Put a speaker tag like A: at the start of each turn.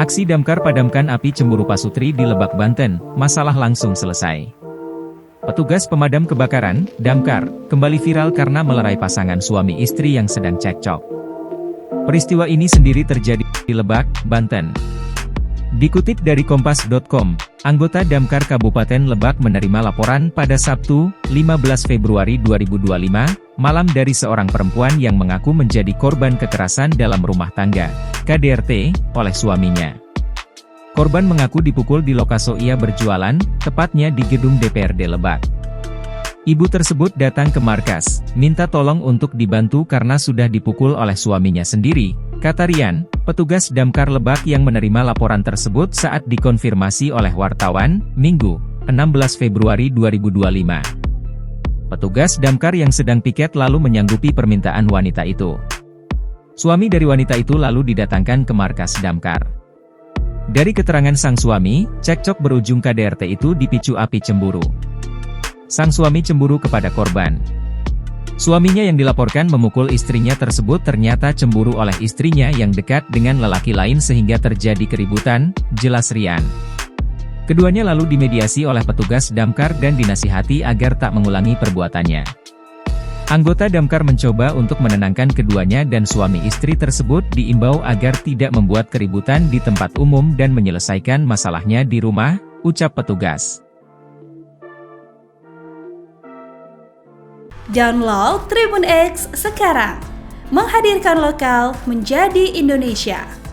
A: Aksi damkar padamkan api cemburu pasutri di Lebak, Banten, masalah langsung selesai. Petugas pemadam kebakaran, damkar, kembali viral karena melerai pasangan suami istri yang sedang cekcok. Peristiwa ini sendiri terjadi di Lebak, Banten. Dikutip dari Kompas.com, anggota Damkar Kabupaten Lebak menerima laporan pada Sabtu, 15 Februari 2025, malam dari seorang perempuan yang mengaku menjadi korban kekerasan dalam rumah tangga, KDRT, oleh suaminya. Korban mengaku dipukul di lokasi ia berjualan, tepatnya di gedung DPRD Lebak. Ibu tersebut datang ke markas, minta tolong untuk dibantu karena sudah dipukul oleh suaminya sendiri, kata Rian, petugas Damkar Lebak yang menerima laporan tersebut saat dikonfirmasi oleh wartawan, Minggu, 16 Februari 2025. Petugas damkar yang sedang piket lalu menyanggupi permintaan wanita itu. Suami dari wanita itu lalu didatangkan ke markas damkar. Dari keterangan sang suami, cekcok berujung KDRT itu dipicu api cemburu. Sang suami cemburu kepada korban. Suaminya yang dilaporkan memukul istrinya tersebut ternyata cemburu oleh istrinya yang dekat dengan lelaki lain sehingga terjadi keributan, jelas Rian. Keduanya lalu dimediasi oleh petugas damkar dan dinasihati agar tak mengulangi perbuatannya. Anggota damkar mencoba untuk menenangkan keduanya dan suami istri tersebut diimbau agar tidak membuat keributan di tempat umum dan menyelesaikan masalahnya di rumah, ucap petugas.
B: Download Tribun X sekarang, menghadirkan lokal menjadi Indonesia.